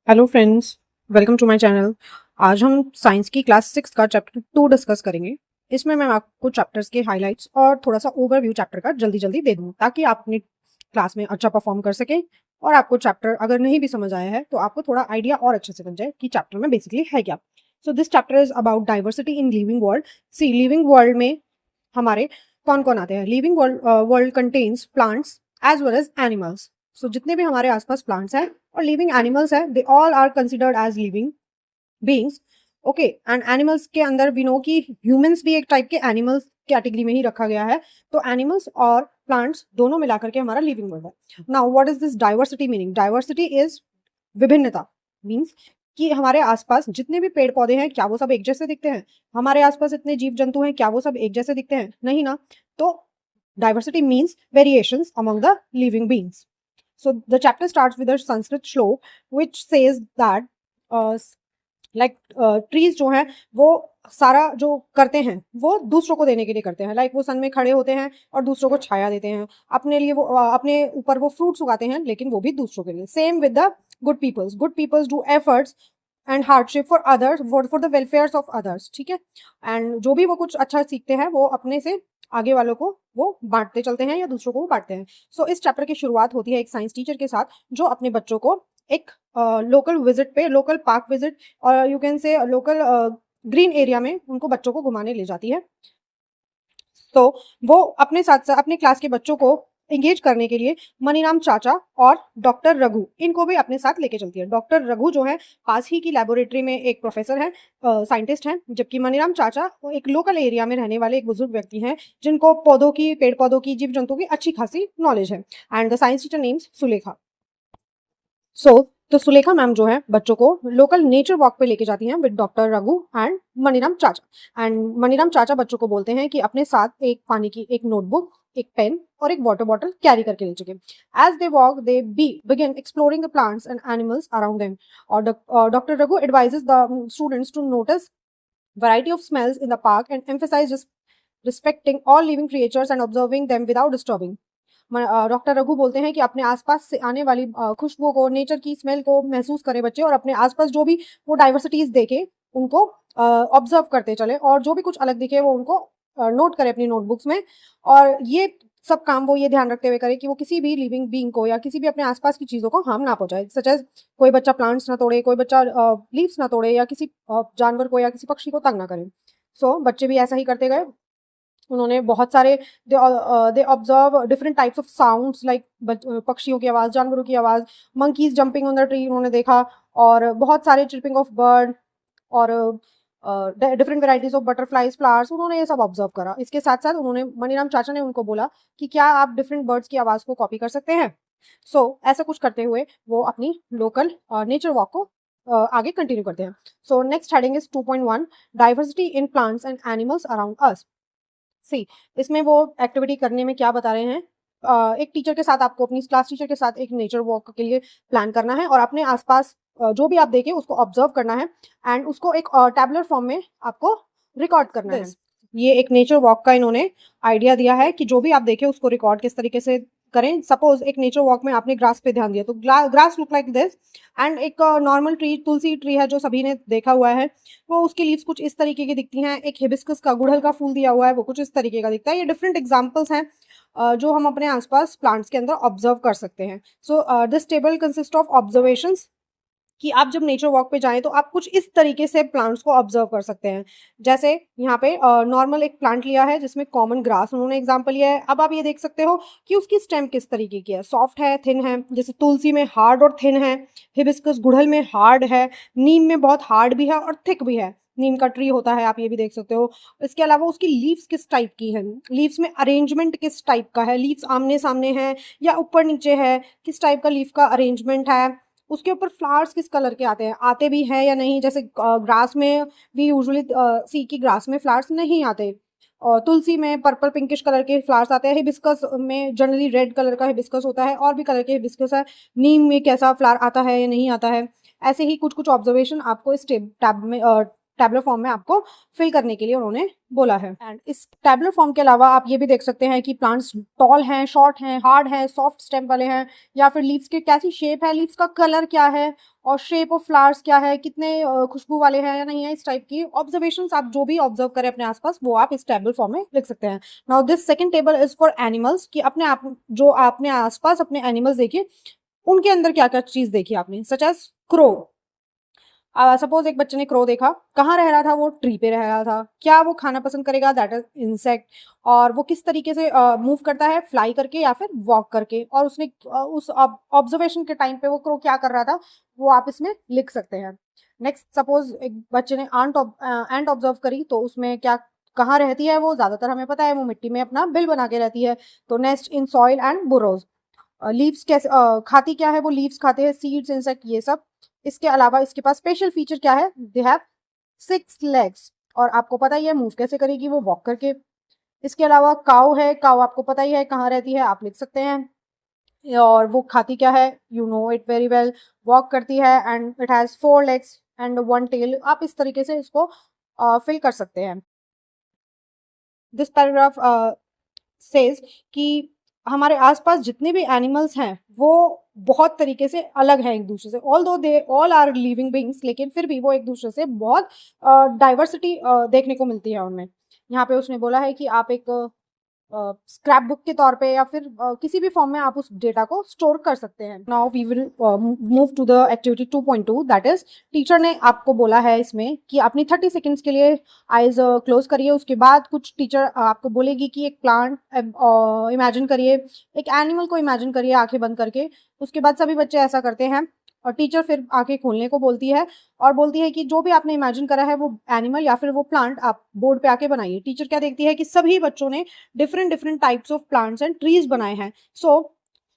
Hello friends, welcome to my channel. आज हम science की क्लास 6 का चैप्टर 2 डिस्कस करेंगे। इसमें मैं आपको चैप्टर्स के हाइलाइट्स और थोड़ा सा ओवरव्यू चैप्टर का जल्दी जल्दी दे दूँ ताकि आप अपनी क्लास में अच्छा परफॉर्म कर सकें और आपको चैप्टर अगर नहीं भी समझ आया है तो आपको थोड़ा आइडिया और अच्छे से बन जाए कि चैप्टर में बेसिकली है क्या। So this chapter is about diversity in living world. See living world में हमारे कौन कौन आते हैं। Living world contains plants as well as animals. So जितने भी हमारे आसपास प्लांट्स हैं और लिविंग एनिमल्स हैं, they all are considered as living beings. Okay, and animals के अंदर वी नो कि ह्यूमंस भी एक टाइप के एनिमल्स कैटेगरी में ही रखा गया है। तो एनिमल्स और प्लांट्स दोनों मिलाकर के हमारा लिविंग वर्ल्ड है। Now what is this diversity meaning? Diversity is विभिन्नता। मीन्स कि हमारे आसपास जितने भी पेड़ पौधे हैं क्या वो सब एक जैसे दिखते हैं? हमारे आसपास इतने जीव जंतु हैं क्या वो सब एक जैसे दिखते हैं? नहीं ना। तो diversity means variations among the living beings. So the chapter starts with a Sanskrit shlok which says that uh, trees जो हैं वो सारा जो करते हैं वो दूसरों को देने के लिए करते हैं। वो सन में खड़े होते हैं और दूसरों को छाया देते हैं। अपने लिए वो अपने ऊपर वो फ्रूट्स उगाते हैं लेकिन वो भी दूसरों के लिए। Same with the good peoples do efforts and hardship for others for the welfare of others. ठीक है। एंड जो भी वो कुछ अच्छा सीखते हैं वो अपने से आगे वालों को वो बांटते चलते हैं या दूसरों को बांटते हैं। सो इस चैप्टर की शुरुआत होती है एक साइंस टीचर के साथ जो अपने बच्चों को एक लोकल विजिट पे, लोकल पार्क विजिट और you can say local green area में उनको बच्चों को घुमाने ले जाती है। तो वो अपने साथ साथ अपने क्लास के बच्चों को एंगेज करने के लिए मनीराम चाचा और डॉक्टर रघु इनको भी अपने साथ लेके चलती है। डॉक्टर रघु जो है पास ही की लेबोरेटरी में एक प्रोफेसर है, साइंटिस्ट हैं, जबकि मनीराम चाचा वो एक लोकल एरिया में रहने वाले एक बुजुर्ग व्यक्ति हैं जिनको पौधों की, पेड़ पौधों की, जीव जंतुओं की अच्छी खासी नॉलेज है। And the science teacher names Sulekha. तो सुलेखा मैम जो है बच्चों को लोकल नेचर वॉक पे लेके जाती हैं with doctor Raghu and Maniram चाचा। एंड मनीराम चाचा बच्चों को बोलते हैं कि अपने साथ एक पानी की एक नोटबुक, एक पेन और एक वाटर बॉटल कैरी करके ले चुके। As they walk they begin exploring the plants and animals around them. और doctor Raghu advises the students to notice variety of smells in the park and emphasize respecting all living creatures and observing them without disturbing। Doctor Raghu बोलते हैं कि अपने आसपास से आने वाली खुशबू को, नेचर की स्मेल को महसूस करें बच्चे और अपने आसपास जो भी वो डाइवर्सिटीज देखे उनको ऑब्जर्व करते चले और जो भी कुछ अलग दिखे वो उनको नोट करें अपनी नोटबुक्स में। और ये सब काम वो ये ध्यान रखते हुए करें कि वो किसी भी लिविंग बीइंग को या किसी भी अपने आसपास की चीजों को हार्म ना पहुंचाए। सच एज कोई बच्चा प्लांट्स ना तोड़े, कोई बच्चा लीव्स ना तोड़े या किसी जानवर को या किसी पक्षी को तंग ना करे। सो बच्चे भी ऐसा ही करते गए। उन्होंने बहुत सारे they observe different types of sounds like पक्षियों की आवाज़, जानवरों की आवाज़, monkeys jumping on the tree उन्होंने देखा और बहुत सारे चिरपिंग ऑफ बर्ड और different varieties of butterflies, flowers, उन्होंने ये सब ऑब्जर्व करा। इसके साथ साथ उन्होंने मनीराम चाचा ने उनको बोला कि क्या आप डिफरेंट बर्ड्स की आवाज़ को कॉपी कर सकते हैं। ऐसा कुछ करते हुए वो अपनी लोकल नेचर वॉक को आगे कंटिन्यू करते हैं। So next heading is 2.1 diversity in plants and animals around us. See इसमें वो एक्टिविटी करने में क्या बता रहे हैं, एक टीचर के साथ आपको अपनी क्लास टीचर के साथ एक नेचर वॉक के लिए प्लान करना है और अपने आसपास जो भी आप देखें उसको ऑब्जर्व करना है एंड उसको एक टैबुलर फॉर्म में आपको रिकॉर्ड करना है। ये एक नेचर वॉक का इन्होंने आइडिया दिया है कि जो भी आप देखें उसको रिकॉर्ड किस तरीके से करें। सपोज एक नेचर वॉक में आपने ग्रास पे ध्यान दिया तो grass look like this and एक नॉर्मल ट्री, तुलसी ट्री है जो सभी ने देखा हुआ है, वो उसकी लीव्स कुछ इस तरीके की दिखती हैं। एक हिबिस्कस का गुड़हल का फूल दिया हुआ है वो कुछ इस तरीके का दिखता है। ये डिफरेंट एग्जांपल्स हैं जो हम अपने आसपास प्लांट्स के अंदर ऑब्जर्व कर सकते हैं। This table consist of observations कि आप जब नेचर वॉक पे जाएं तो आप कुछ इस तरीके से प्लांट्स को ऑब्जर्व कर सकते हैं। जैसे यहाँ पे नॉर्मल एक प्लांट लिया है जिसमें कॉमन ग्रास उन्होंने एग्जांपल लिया है। अब आप ये देख सकते हो कि उसकी स्टेम किस तरीके की है, सॉफ्ट है, थिन है। जैसे तुलसी में हार्ड और थिन है, हिबिस्कस गुड़हल में हार्ड है, नीम में बहुत हार्ड भी है और थिक भी है। नीम का ट्री होता है, आप ये भी देख सकते हो। इसके अलावा उसकी लीव्स किस टाइप की है, लीव्स में अरेंजमेंट किस टाइप का है, लीव्स आमने सामने है या ऊपर नीचे है, किस टाइप का लीफ का अरेंजमेंट है। उसके ऊपर फ्लावर्स किस कलर के आते हैं, आते भी हैं या नहीं। जैसे ग्रास में वी यूजुअली सी की ग्रास में फ्लावर्स नहीं आते और तुलसी में पर्पल पिंकिश कलर के फ्लावर्स आते हैं। हिबिस्कस में जनरली रेड कलर का हिबिस्कस होता है और भी कलर के हिबिस्कस है। नीम में कैसा फ्लावर आता है या नहीं आता है। ऐसे ही कुछ कुछ ऑब्जर्वेशन आपको इस टैब में टैबलर फॉर्म में आपको फिल करने के लिए उन्होंने बोला है। एंड इस टैबलर फॉर्म के अलावा आप ये भी देख सकते हैं कि प्लांट्स टॉल हैं, शॉर्ट हैं, हार्ड हैं, सॉफ्ट स्टेम वाले हैं या फिर लीव्स की कैसी शेप है, लीव्स का कलर क्या है और शेप ऑफ फ्लावर्स क्या है, कितने खुशबू वाले हैं या नहीं है, इस टाइप की ऑब्जर्वेशंस आप जो भी ऑब्जर्व करें अपने आसपास वो आप इस टेबल फॉर्म में लिख सकते हैं। Now this second table is for animals, कि अपने आप जो आपने आसपास अपने एनिमल्स देखे उनके अंदर क्या क्या चीज देखी आपने, सच एज क्रो। सपोज एक बच्चे ने क्रो देखा, कहाँ रह रहा था वो, ट्री पे रह रहा था, क्या वो खाना पसंद करेगा, दैट इज इंसेक्ट, और वो किस तरीके से मूव करता है, फ्लाई करके या फिर वॉक करके, और उसने उस ऑब्जर्वेशन के टाइम पे वो क्रो क्या कर रहा था वो आप इसमें लिख सकते हैं। नेक्स्ट सपोज एक बच्चे ने एंट ऑब्जर्व करी, तो उसमें क्या, कहाँ रहती है वो, ज्यादातर हमें पता है वो मिट्टी में अपना बिल बना के रहती है, तो nest in soil and burrows. Leaves कैसे खाती क्या है वो, लीव्स खाते हैं, सीड्स, इंसेक्ट, ये सब। इसके अलावा इसके पास स्पेशल फीचर क्या है, दे हैव 6 legs, और आपको पता ही है मूव कैसे करेगी वो, वॉक करके। इसके अलावा काऊ है, काऊ आपको पता ही है कहाँ रहती है, आप लिख सकते हैं, और वो खाती क्या है, you know it very well, walk करती है, and it has 4 legs and 1 tail। आप इस तरीके से इसको फिल कर सकते हैं। दिस पैराग्राफ सेज कि हमारे आसपास जितने भी एनिमल्स हैं वो बहुत तरीके से अलग हैं एक दूसरे से, although they all are living beings, लेकिन फिर भी वो एक दूसरे से बहुत डाइवर्सिटी देखने को मिलती है उनमें। यहाँ पे उसने बोला है कि आप एक स्क्रैप बुक के तौर पे या फिर किसी भी फॉर्म में आप उस डेटा को स्टोर कर सकते हैं। Now we will move to the activity 2.2, that is teacher ने आपको बोला है इसमें कि अपनी 30 सेकेंड्स के लिए आइज क्लोज करिए, उसके बाद कुछ टीचर आपको बोलेगी कि एक प्लांट इमेजिन करिए, एक एनिमल को इमेजिन करिए आंखें बंद करके। उसके बाद सभी बच्चे ऐसा करते हैं और टीचर फिर आंखें खोलने को बोलती है और बोलती है कि जो भी आपने इमेजिन करा है वो एनिमल या फिर वो प्लांट आप बोर्ड पे आके बनाइए। टीचर क्या देखती है कि सभी बच्चों ने different different types of plants and trees बनाए हैं। सो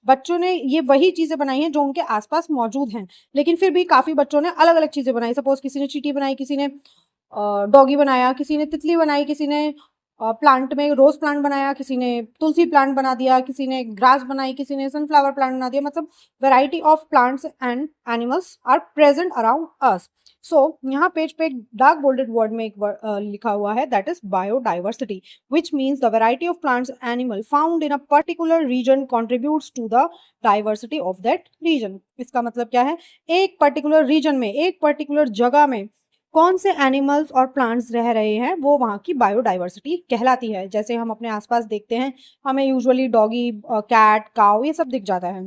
बच्चों ने ये वही चीजें बनाई हैं जो उनके आसपास मौजूद हैं, लेकिन फिर भी काफी बच्चों ने अलग अलग चीजें बनाई। सपोज किसी ने चींटी बनाई, किसी ने डॉगी बनाया, किसी ने तितली बनाई, किसी ने प्लांट में रोज प्लांट बनाया, किसी ने तुलसी प्लांट बना दिया, किसी ने ग्रास बनाई, किसी ने सनफ्लावर प्लांट बना दिया। मतलब variety of plants and animals are present around us. So यहाँ पेज पे एक डार्क बोल्डेड वर्ड में एक लिखा हुआ है, that is biodiversity, which means the variety of plants and animal found in a particular region contributes to the diversity of that region। इसका मतलब क्या है, एक पर्टिकुलर रीजन में, एक पर्टिकुलर जगह में कौन से एनिमल्स और प्लांट्स रह रहे हैं वो वहाँ की बायोडाइवर्सिटी कहलाती है। जैसे हम अपने आसपास देखते हैं, हमें यूजुअली डॉगी, कैट, काउ ये सब दिख जाता है,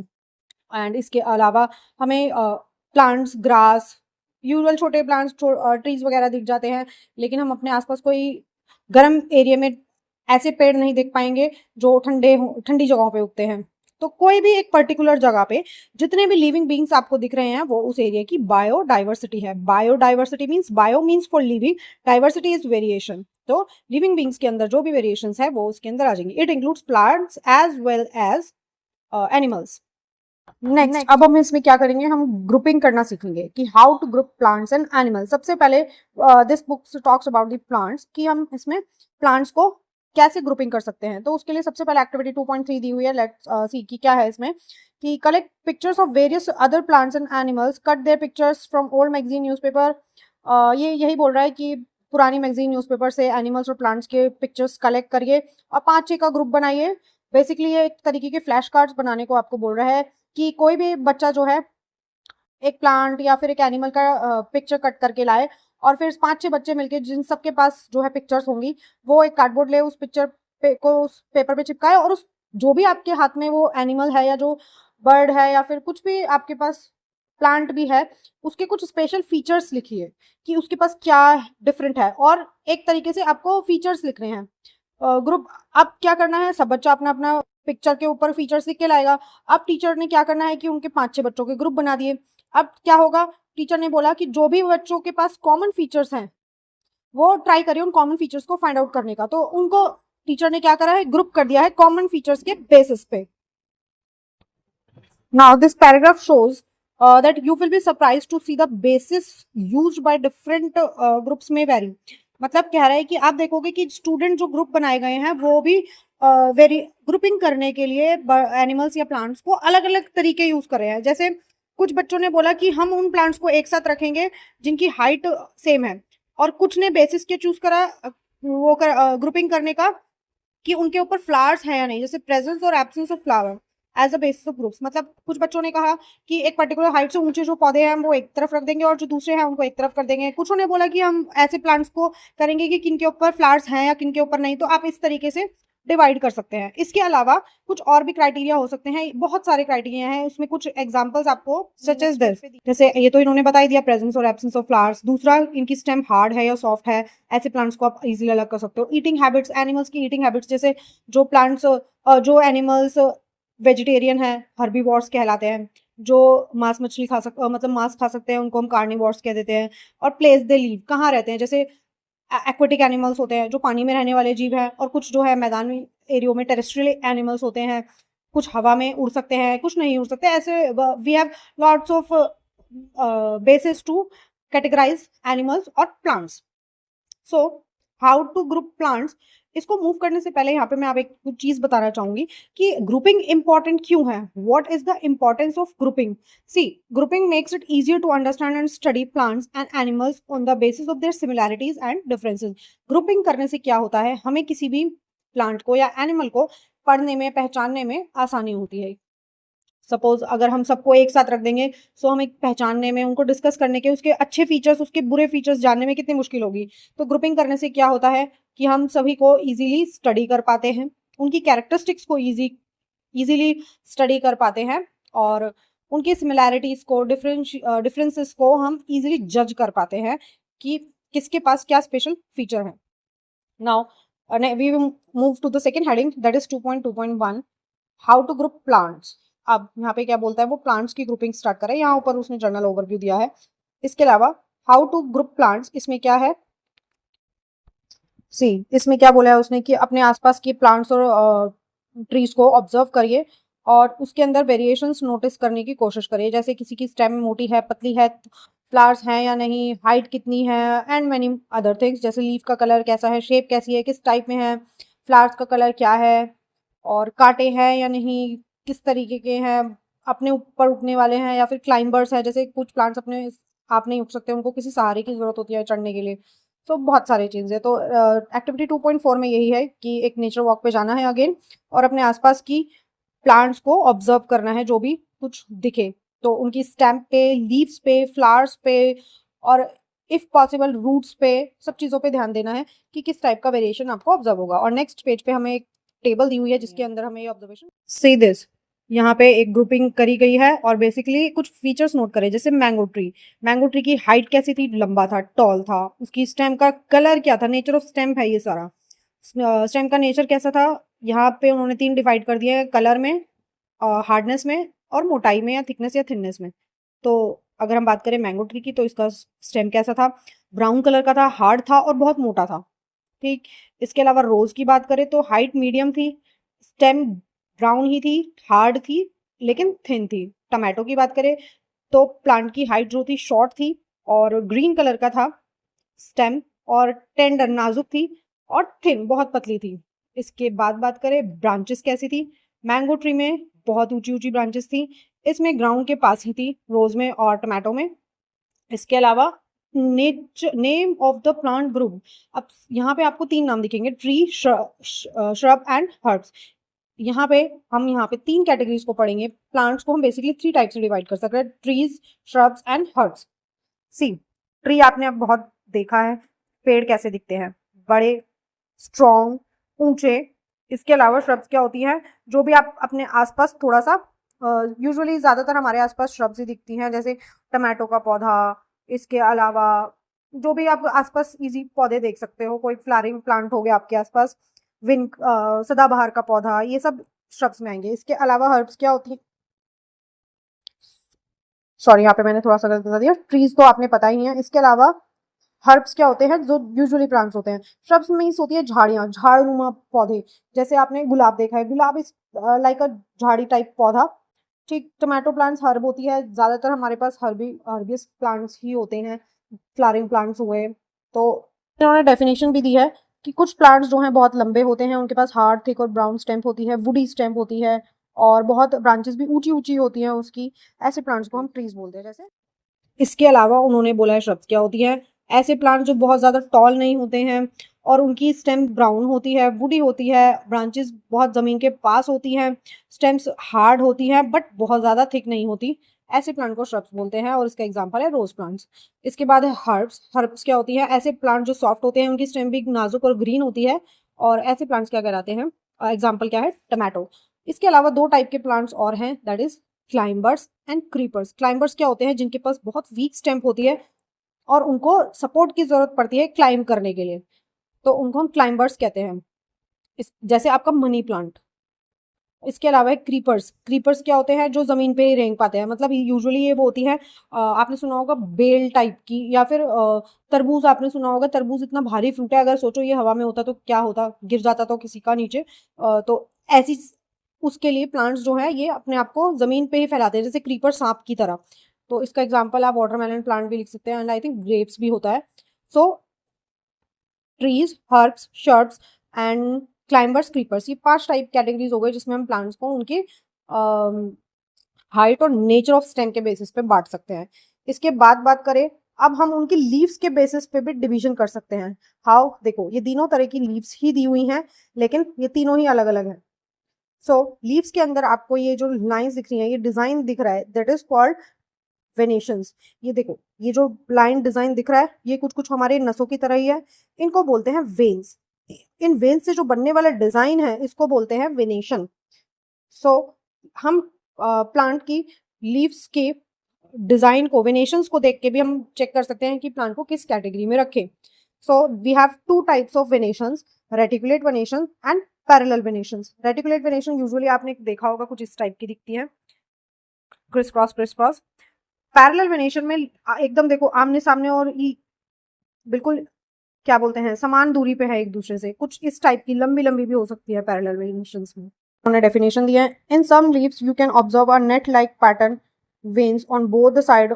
एंड इसके अलावा हमें प्लांट्स, ग्रास, यूजुअल छोटे प्लांट्स, ट्रीज वगैरह दिख जाते हैं, लेकिन हम अपने आसपास कोई गर्म एरिया में ऐसे पेड़ नहीं देख पाएंगे जो ठंडी जगहों पे उगते हैं। तो कोई भी एक पर्टिकुलर जगह पे जितने भी लिविंग बींग्स आपको दिख रहे हैं वो उस एरिया की बायोडाइवर्सिटी है। Biodiversity means, bio means for living, diversity is variation. तो लिविंग बींग्स के अंदर जो भी वेरिएशंस है वो उसके अंदर आ जाएंगे। It includes plants as well as animals. Next अब हम इसमें क्या करेंगे, हम ग्रुपिंग करना सीखेंगे कि how to group plants and animals. सबसे पहले this book talks about the plants, कि हम इसमें प्लांट्स को कैसे ग्रुपिंग कर सकते हैं। तो उसके लिए सबसे पहले एक्टिविटी 2.3 दी हुई है, लेट्स सी कि क्या है इसमें, कि collect pictures of various other plants and animals, cut their pictures from old magazine newspaper. ये यही बोल रहा है कि पुरानी मैगजीन न्यूज़पेपर से एनिमल्स और प्लांट्स के पिक्चर्स कलेक्ट करिए और 5-6 का ग्रुप बनाइए। बेसिकली ये एक तरीके के फ्लैश कार्ड्स बनाने को आपको बोल रहा है कि कोई भी बच्चा जो है एक प्लांट या फिर एक एनिमल का पिक्चर कट करके लाए और फिर 5-6 बच्चे मिलके जिन सबके पास जो है पिक्चर्स होंगी वो एक कार्डबोर्ड ले, उस पिक्चर को उस पेपर पे चिपकाए और उस जो भी आपके हाथ में वो एनिमल है या जो बर्ड है या फिर कुछ भी आपके पास प्लांट भी है उसके कुछ स्पेशल फीचर्स लिखिए कि उसके पास क्या डिफरेंट है, और एक तरीके से आपको फीचर्स लिख रहे हैं। ग्रुप अब क्या करना है, सब बच्चा अपना अपना पिक्चर के ऊपर फीचर्स लिख के लाएगा। अब टीचर ने क्या करना है कि उनके 5-6 बच्चों के ग्रुप बना दिए। अब क्या होगा, टीचर ने बोला कि जो भी बच्चों के पास कॉमन फीचर्स हैं वो ट्राई करिए उन कॉमन फीचर्स को फाइंड आउट करने का। तो उनको टीचर ने क्या करा है, ग्रुप कर दिया है कॉमन फीचर्स के बेसिस पे। Now this paragraph shows that you will be surprised to see the basis used by different groups में vary। मतलब कह रहा है कि आप देखोगे कि स्टूडेंट जो ग्रुप बनाए गए हैं वो भी वेरी ग्रुपिंग करने के लिए एनिमल्स या प्लांट्स को अलग अलग तरीके यूज कर रहे हैं। जैसे कुछ बच्चों ने बोला कि हम उन प्लांट्स को एक साथ रखेंगे जिनकी हाइट सेम है, और कुछ ने बेसिस के चूज करा ग्रुपिंग करने का कि उनके ऊपर फ्लावर्स है या नहीं, जैसे प्रेजेंस और absence of flower. As a basis of groups. मतलब कुछ बच्चों ने कहा कि एक पर्टिकुलर हाइट से ऊंचे जो पौधे हैं वो एक तरफ रख देंगे और जो दूसरे हैं उनको एक तरफ कर देंगे। कुछ ने बोला कि हम ऐसे प्लांट्स को करेंगे कि किन के ऊपर फ्लावर्स हैं या किन के ऊपर नहीं। तो आप इस तरीके से डिवाइड कर सकते हैं। इसके अलावा कुछ और भी क्राइटेरिया हो सकते हैं, बहुत सारे क्राइटेरिया हैं, उसमें कुछ एग्जांपल्स आपको सच एज दिस। जैसे ये तो इन्होंने बता ही दिया, प्रेजेंस और एब्सेंस ऑफ फ्लावर्स। दूसरा, इनकी स्टेम हार्ड है या सॉफ्ट है। ऐसे प्लांट्स को आप इजीली अलग कर सकते हो। ईटिंग हैबिट्स, एनिमल्स की ईटिंग हैबिट्स, जैसे जो प्लांट्स जो एनिमल्स वेजिटेरियन है, हर्बीवोर्स कहलाते हैं। जो मांस मछली खा सकते, मतलब मांस खा सकते हैं, उनको हम कार्निवोर्स कह देते हैं। और प्लेस दे लीव, कहाँ रहते हैं, जैसे एक्वेटिक एनिमल्स होते हैं जो पानी में रहने वाले जीव हैं, और कुछ जो है मैदानी एरियो में टेरेस्ट्रियल एनिमल्स होते हैं। कुछ हवा में उड़ सकते हैं, कुछ नहीं उड़ सकते। ऐसे we have lots of basis to categorise animals और plants. So how to group plants, इसको मूव करने से पहले यहाँ पे मैं आप एक कुछ चीज बताना चाहूंगी कि ग्रुपिंग इंपॉर्टेंट क्यों है। What is the importance of grouping? See, grouping makes it easier to understand and study plants and animals on the basis of their similarities and differences. Grouping करने से क्या होता है, हमें किसी भी प्लांट को या एनिमल को पढ़ने में, पहचानने में आसानी होती है। सपोज अगर हम सबको एक साथ रख देंगे, सो हमें पहचानने में, उनको डिस्कस करने के, उसके अच्छे फीचर्स, उसके बुरे फीचर्स जानने में कितनी मुश्किल होगी। तो ग्रुपिंग करने से क्या होता है कि हम सभी को इजीली स्टडी कर पाते हैं, उनकी कैरेक्टरिस्टिक्स को इजीली स्टडी कर पाते हैं, और उनकी सिमिलैरिटीज को, डिफरेंसेस को हम इजीली जज कर पाते हैं कि किसके पास क्या स्पेशल फीचर है। Now we move to the second heading, that is 2.2.1, how to group plants. अब यहाँ पे क्या बोलता है, वो प्लांट्स की ग्रुपिंग स्टार्ट करे। यहाँ ऊपर उसने जर्नल ओवरव्यू दिया है। इसके अलावा हाउ टू ग्रुप प्लांट्स, इसमें क्या है, सी, इसमें क्या बोला है उसने कि अपने आसपास के प्लांट्स और ट्रीज को ऑब्जर्व करिए और उसके अंदर वेरिएशंस नोटिस करने की कोशिश करिए। जैसे किसी की स्टेम मोटी है, पतली है, फ्लावर्स हैं या नहीं, हाइट कितनी है, एंड मैनी अदर थिंग्स, जैसे लीफ का कलर कैसा है, शेप कैसी है, किस टाइप में है, फ्लावर्स का कलर क्या है, और कांटे हैं या नहीं, किस तरीके के हैं, अपने ऊपर उगने वाले हैं या फिर क्लाइंबर्स हैं। जैसे कुछ प्लांट्स अपने आप नहीं उग सकते, उनको किसी सहारे की जरूरत होती है चढ़ने के लिए। तो बहुत सारी चीज़ें। तो एक्टिविटी 2.4 में यही है कि एक नेचर वॉक पे जाना है अगेन, और अपने आसपास की प्लांट्स को ऑब्जर्व करना है, जो भी कुछ दिखे तो उनकी स्टेम पे, लीव्स पे, फ्लावर्स पे, और इफ पॉसिबल रूट्स पे, सब चीज़ों पे ध्यान देना है कि किस टाइप का वेरिएशन आपको ऑब्जर्व होगा। और नेक्स्ट पेज पे हमें एक टेबल दी हुई है जिसके अंदर हमें ये ऑब्जर्वेशन सी दिस, यहाँ पे एक ग्रुपिंग करी गई है और बेसिकली कुछ फीचर्स नोट करें। जैसे मैंगो ट्री, मैंगो ट्री की हाइट कैसी थी, लंबा था, टॉल था। उसकी स्टेम का कलर क्या था, नेचर ऑफ स्टेम है ये सारा। स्टेम का नेचर कैसा था, यहाँ पे उन्होंने 3 डिवाइड कर दिए हैं, कलर में, हार्डनेस में, और मोटाई में या थिकनेस या थिननेस में। तो अगर हम बात करें मैंगो ट्री की, तो इसका स्टेम कैसा था, ब्राउन कलर का था, हार्ड था और बहुत मोटा था। ठीक। इसके अलावा रोज की बात करें तो हाइट मीडियम थी, स्टेम ब्राउन ही थी, हार्ड थी लेकिन थिन थी। टमाटो की बात करें तो प्लांट की हाइट जो थी शॉर्ट थी और ग्रीन कलर का था स्टेम, और टेंडर नाजुक थी, और थिन बहुत पतली थी। इसके बाद बात करें ब्रांचेस कैसी थी, मैंगो ट्री में बहुत ऊंची ऊंची ब्रांचेस थी, इसमें ग्राउंड के पास ही थी, रोज में और टमाटो में। इसके अलावा name of the plant group, अब यहाँ पे आपको 3 नाम दिखेंगे, ट्री, श्रब एंड हर्ब्स। यहाँ पे 3 कैटेगरीज को पढ़ेंगे। प्लांट्स को हम बेसिकली 3 टाइप से डिवाइड कर सकते हैं, trees, shrubs and herbs. See, tree आपने अब बहुत देखा है, पेड़ कैसे दिखते हैं, बड़े, स्ट्रॉन्ग, ऊंचे। इसके अलावा श्रब्स क्या होती हैं, जो भी आप अपने आसपास थोड़ा सा, यूजुअली ज्यादातर हमारे आसपास श्रब्स ही दिखती हैं, जैसे टमाटो का पौधा। इसके अलावा जो भी आप आसपास इजी पौधे देख सकते हो, कोई फ्लावरिंग प्लांट हो गया आपके आसपास, सदाबहार का पौधा, ये सब श्रब्स में आएंगे। इसके अलावा हर्ब्स क्या होती है, सॉरी यहाँ पे मैंने थोड़ा सा गलत बता दिया, ट्रीज तो आपने पता ही है। इसके अलावा हर्ब्स क्या होते हैं, जो यूजुअली प्लांट्स होते हैं। श्रब्स मीन्स होती है झाड़ियाँ, झाड़नुमा पौधे। जैसे आपने गुलाब देखा है, गुलाब इज लाइक अ झाड़ी टाइप पौधा। ठीक। टोमेटो प्लांट्स हर्ब होती है, ज्यादातर हमारे पास हर्बियस प्लांट्स ही होते हैं, फ्लावरिंग प्लांट्स हुए। तो इन्होंने डेफिनेशन भी दी है कि कुछ प्लांट्स जो हैं बहुत लंबे होते हैं, उनके पास हार्ड, थिक और ब्राउन स्टेम्प होती है, वुडी स्टेम्प होती है, और बहुत ब्रांचेस भी ऊंची ऊंची होती हैं उसकी। ऐसे प्लांट्स को हम ट्रीज बोलते हैं। जैसे इसके अलावा उन्होंने बोला है श्रब्स क्या होती है, ऐसे प्लांट जो बहुत ज़्यादा टॉल नहीं होते हैं और उनकी स्टेम ब्राउन होती है, वुडी होती है, ब्रांचेस बहुत ज़मीन के पास होती हैं, स्टेम्स हार्ड होती हैं बट बहुत ज़्यादा थिक नहीं होती, ऐसे प्लांट को श्रब्स बोलते हैं और इसका एग्जांपल है रोज प्लांट्स। इसके बाद है हर्ब्स। हर्ब्स क्या होती है? ऐसे प्लांट जो सॉफ्ट होते हैं, उनकी स्टेम भी नाजुक और ग्रीन होती है और ऐसे प्लांट्स क्या कहलाते हैं? एग्जाम्पल क्या है? टमाटो। इसके अलावा दो टाइप के प्लांट्स और हैं, that is climbers and creepers. Climbers क्या होते हैं? जिनके पास बहुत वीक स्टेम होती है और उनको सपोर्ट की जरूरत पड़ती है क्लाइंब करने के लिए, तो उनको हम क्लाइंबर्स कहते हैं। जैसे आपका मनी प्लांट। इसके अलावा है क्रीपर्स। क्रीपर्स क्या होते हैं? जो जमीन पे ही रेंग पाते हैं, मतलब यूजुअली ये वो होती है, आपने सुना होगा बेल टाइप की, या फिर तरबूज आपने सुना होगा। तरबूज इतना भारी फ्रूट है, अगर सोचो ये हवा में होता तो क्या होता, गिर जाता तो किसी का नीचे। तो ऐसी उसके लिए प्लांट्स जो है ये अपने आप को जमीन पे ही फैलाते हैं, जैसे क्रीपर सांप की तरह। तो इसका एग्जाम्पल आप वाटरमेलन प्लांट भी लिख सकते हैं, एंड आई थिंक ग्रेप्स भी होता है। So trees, herbs, shrubs and climbers, creepers, ये 5 टाइप कैटेगरीज हो गए जिसमें हम प्लांट्स को उनके हाइट और नेचर ऑफ स्टेम के बेसिस पे बांट सकते हैं। इसके बाद बात करें, अब हम उनकी लीव्स के बेसिस पे भी डिवीजन कर सकते हैं। हाउ? देखो, ये तीनों तरह की लीव्स ही दी हुई हैं, लेकिन ये तीनों ही अलग अलग हैं। सो लीव्स के अंदर आपको ये जो लाइंस दिख रही हैं, ये डिजाइन दिख रहा है, दैट इज कॉल्ड वेनेशंस। ये देखो, ये जो लाइन डिजाइन दिख रहा है, ये कुछ कुछ हमारे नसों की तरह ही है, इनको बोलते हैं वेन्स। इन वेन्स से जो बनने वाला डिजाइन है, इसको बोलते हैं वेनेशन। सो हम प्लांट की लीव्स के डिजाइन को, वेनेशंस को देख के भी हम चेक कर सकते हैं कि प्लांट को किस कैटेगरी में रखें। So we have two types of venations, reticulate venation and parallel venations. Reticulate venation usually आपने देखा होगा, कुछ इस टाइप की दिखती है, criss cross criss cross. Parallel venation में एकदम देखो आमने सामने और ये बिल्कुल क्या बोलते हैं, समान दूरी पे है एक दूसरे से, कुछ इस टाइप की लंबी लंबी भी हो सकती है पैरेलल वेनेशंस में। उन्होंने डेफिनेशन दिया है, in some leaves you can observe a net like pattern veins on both the side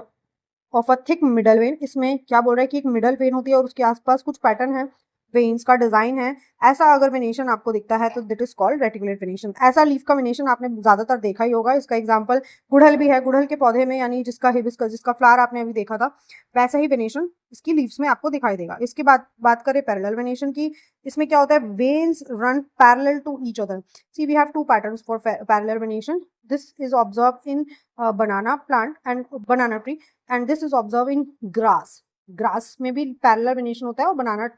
of a thick middle vein. इसमें क्या बोल रहा है कि एक मिडल वेन होती है और उसके आसपास कुछ पैटर्न है, वेन्स का डिजाइन है। ऐसा अगर वेनेशन आपको दिखता है तो that is called reticulate venation. ऐसा लीफ का वेनेशन आपने ज्यादातर देखा ही होगा। इसका एग्जांपल गुड़हल भी है। गुड़हल के पौधे में, यानी जिसका हिबिस्कस, जिसका फ्लावर आपने अभी देखा था, वैसा ही वेनेशन इसकी लीव्स में आपको दिखाई देगा। इसके बाद बात करें पैरेलल वेनेशन की, इसमें क्या होता है? Veins run parallel to each other. See we have two patterns for parallel venation. This is observe in banana plant and banana tree, and this is observed in grass. Grass में भी parallel venation होता है और बनाना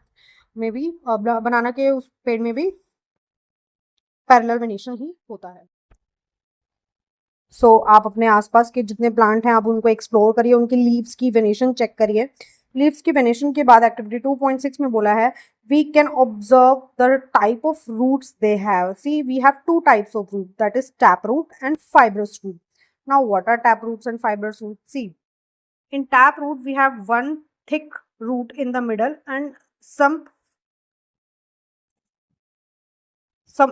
में भी, बनाना के उस पेड़ में भी पैरेलल वेनेशन ही होता है। सो आप अपने आसपास के जितने प्लांट हैं आप उनको एक्सप्लोर करिए, उनकी लीव्स की वेनेशन चेक करिए। लीव्स की वेनेशन के बाद एक्टिविटी 2.6 में बोला है, we can observe the type of roots they have. See we have two types of root, that is tap root and fibrous root. Now what are tap roots and fibrous root? See, in taproot we have one thick root in the middle and some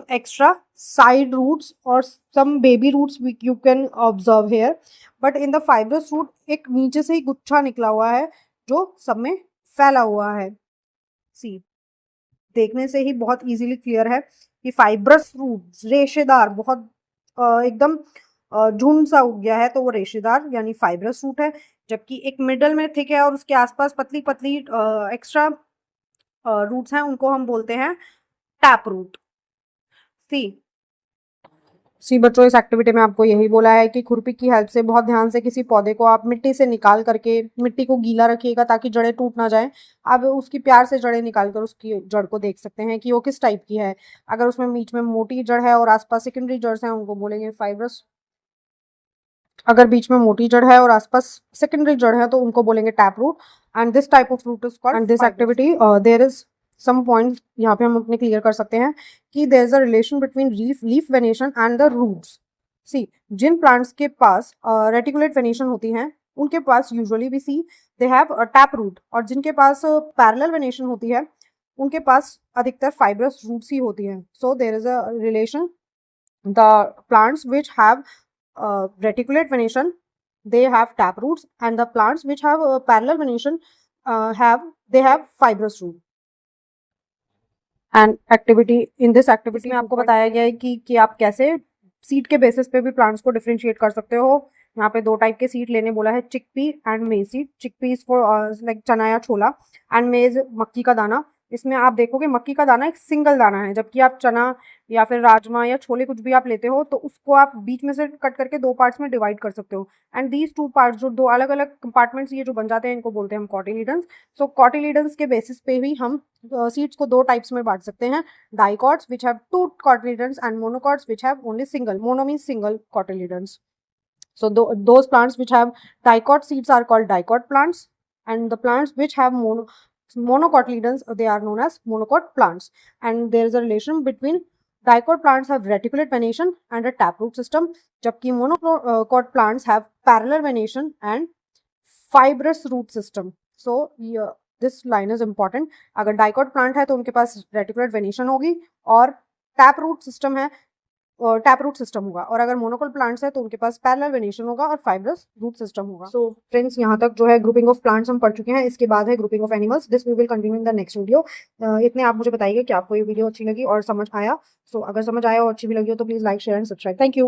extra side roots or some baby roots you can observe here, but in the fibrous root एक नीचे से ही गुच्छा निकला हुआ है जो सब में फैला हुआ है। सी, देखने से ही बहुत इजीली क्लियर है कि फाइब्रस रूट रेशेदार, बहुत एकदम झुंड सा उग गया है तो वो रेशेदार यानी फाइब्रस रूट है, जबकि एक मिडल में थिक है और उसके आसपास पतली पतली एक्स्ट्रा रूट्स हैं, उनको हम बोलते हैं टैप रूट। सी सी बच्चों, इस एक्टिविटी में आपको यही बोला है कि खुरपी की हेल्प से बहुत ध्यान से किसी पौधे को आप मिट्टी से निकाल करके, मिट्टी को गीला रखिएगा ताकि जड़ें टूट ना जाए। आप उसकी प्यार से जड़ें निकाल कर उसकी जड़ को देख सकते हैं कि वो किस टाइप की है। अगर उसमें बीच में मोटी जड़ है और आसपास सेकेंडरी जड़्स हैं, उनको बोलेंगे फाइब्रस। अगर बीच में मोटी जड़ है और आसपास सेकेंडरी जड़ है तो उनको बोलेंगे tap root. And this type of root is called, and this activity there is some point यहाँ पे हम अपने क्लियर कर सकते हैं कि there is a relation between leaf venation and the roots. See, जिन प्लांट्स के पास रेटिकुलेट वेनेशन होती हैं उनके पास यूजुअली भी see they have a tap root, और जिनके पास पैरेलल वेनेशन होती है उनके पास अधिकतर फाइब्रस रूट्स ही होती हैं। So there is a relation, the plants which have reticulate venation they have tap roots, and the plants which have parallel venation they have fibrous root। And activity, in this activity में आपको बताया गया है कि आप कैसे seed के basis पे भी प्लांट्स को डिफरेंशिएट कर सकते हो। यहाँ पे 2 टाइप के सीड लेने बोला है, चिकपी एंड मेज seed. Chickpea is for like चना या छोला, एंड मेज मक्की का दाना। इसमें आप देखोगे मक्की का दाना एक सिंगल दाना है, जबकि आप चना या फिर राजमा या छोले कुछ भी आप लेते हो तो उसको आप बीच में से कट करके 2 पार्ट्स में डिवाइड कर सकते हो। एंड दीज 2 पार्ट्स, जो 2 अलग-अलग कंपार्टमेंट्स ये जो बन जाते हैं, इनको बोलते हैं हम कॉटिलीडन्स। सो कॉटिलीडन्स के बेसिस पे भी हम सीड्स को 2 टाइप्स में बाँट सकते हैं, dicots which have 2 cotyledons and monocots which have only single. Mono means single cotyledons. So those plants which have dicot seeds are called dicot plants, and the plants which have monocotyledons, they are known as monocot plants. And there is a relation between dicot plants have reticulate venation and a taproot system, जबकि monocot plants have parallel venation and fibrous root system. So this line is important. अगर dicot plant है तो उनके पास reticulate venation होगी और taproot system है, tap root system होगा, और अगर मोनोकोल प्लांट्स है तो उनके पास पैरेलल वेनेशन होगा और फाइब्रस रूट सिस्टम होगा। सो फ्रेंड्स, यहाँ तक जो है ग्रुपिंग ऑफ प्लांट्स हम पढ़ चुके हैं। इसके बाद है grouping of animals. This we will continue in the next video. इतने आप मुझे बताइए कि आपको ये वीडियो अच्छी लगी और समझ आया। सो अगर समझ आया और अच्छी भी लगी हो तो please like, share and subscribe. Thank you.